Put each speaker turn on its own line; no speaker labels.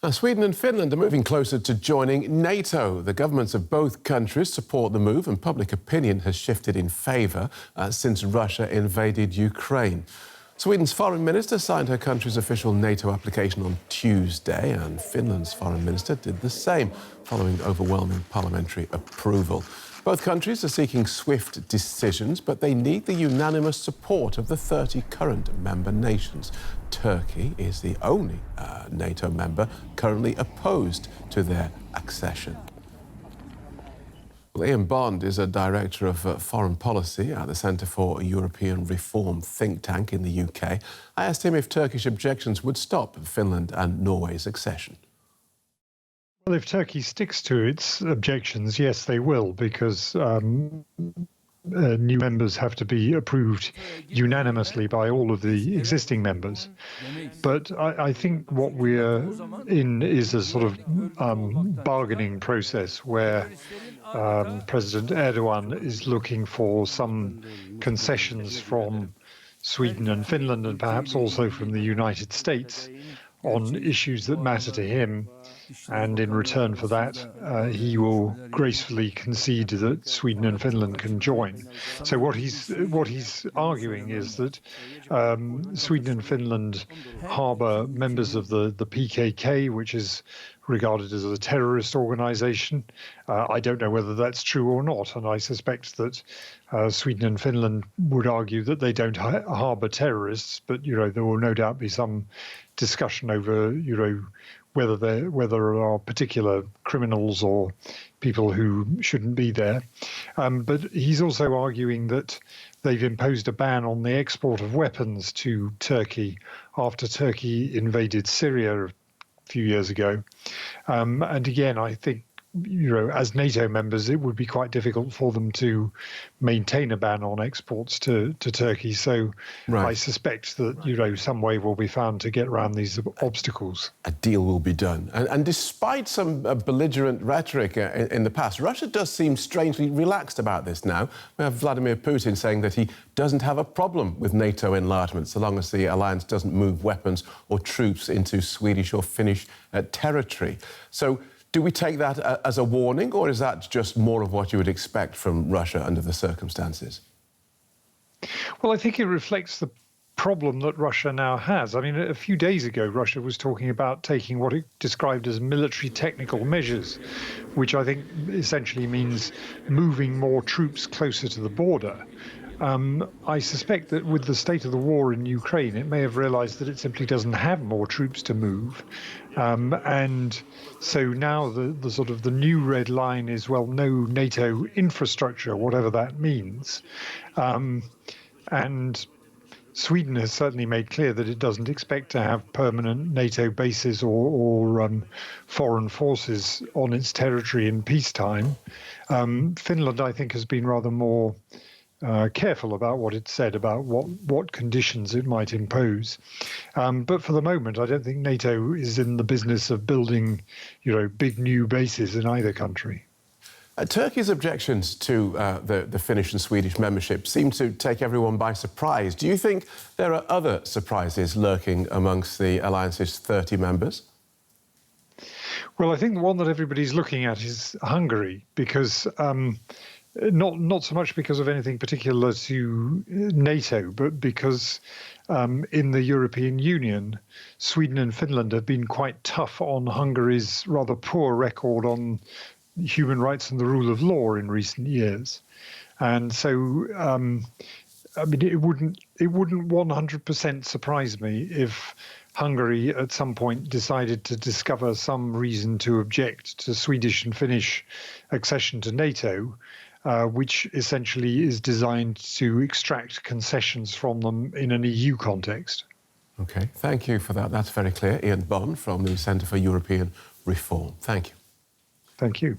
Now, Sweden and Finland are moving closer to joining NATO. The governments of both countries support the move, and public opinion has shifted in favour since Russia invaded Ukraine. Sweden's foreign minister signed her country's official NATO application on Tuesday, and Finland's foreign minister did the same, following overwhelming parliamentary approval. Both countries are seeking swift decisions, but they need the unanimous support of the 30 current member nations. Turkey is the only NATO member currently opposed to their accession. Well, Ian Bond is a director of foreign policy at the Centre for European Reform think tank in the UK. I asked him if Turkish objections would stop Finland and Norway's accession.
Well, if Turkey sticks to its objections, yes, they will, because new members have to be approved unanimously by all of the existing members. But I think what we're in is a sort of bargaining process where President Erdogan is looking for some concessions from Sweden and Finland, and perhaps also from the United States, on issues that matter to him. And in return for that, he will gracefully concede that Sweden and Finland can join. So what he's arguing is that Sweden and Finland harbour members of the PKK, which is regarded as a terrorist organisation. I don't know whether that's true or not, and I suspect that Sweden and Finland would argue that they don't harbour terrorists, but there will no doubt be some discussion over whether there are particular criminals or people who shouldn't be there. But he's also arguing that they've imposed a ban on the export of weapons to Turkey after Turkey invaded Syria a few years ago. And again, I think, as NATO members, it would be quite difficult for them to maintain a ban on exports to Turkey. So right. I suspect that, some way will be found to get around these obstacles.
A deal will be done. And despite some belligerent rhetoric in the past, Russia does seem strangely relaxed about this now. We have Vladimir Putin saying that he doesn't have a problem with NATO enlargement so long as the alliance doesn't move weapons or troops into Swedish or Finnish territory. So do we take that as a warning, or is that just more of what you would expect from Russia under the circumstances?
Well, I think it reflects the problem that Russia now has. I mean, a few days ago, Russia was talking about taking what it described as military technical measures, which I think essentially means moving more troops closer to the border. I suspect that with the state of the war in Ukraine, it may have realized that it simply doesn't have more troops to move. And so now the sort of the new red line is, well, no NATO infrastructure, whatever that means. And Sweden has certainly made clear that it doesn't expect to have permanent NATO bases or foreign forces on its territory in peacetime. Finland, I think, has been rather more careful about what it said about what conditions it might impose. But for the moment, I don't think NATO is in the business of building, big new bases in either country.
Turkey's objections to the Finnish and Swedish membership seem to take everyone by surprise. Do you think there are other surprises lurking amongst the alliance's 30 members?
Well, I think the one that everybody's looking at is Hungary, because not so much because of anything particular to NATO, but because in the European Union, Sweden and Finland have been quite tough on Hungary's rather poor record on human rights and the rule of law in recent years. And so, it wouldn't 100% surprise me if Hungary at some point decided to discover some reason to object to Swedish and Finnish accession to NATO, which essentially is designed to extract concessions from them in an EU context.
OK, thank you for that. That's very clear. Ian Bond from the Centre for European Reform. Thank you.
Thank you.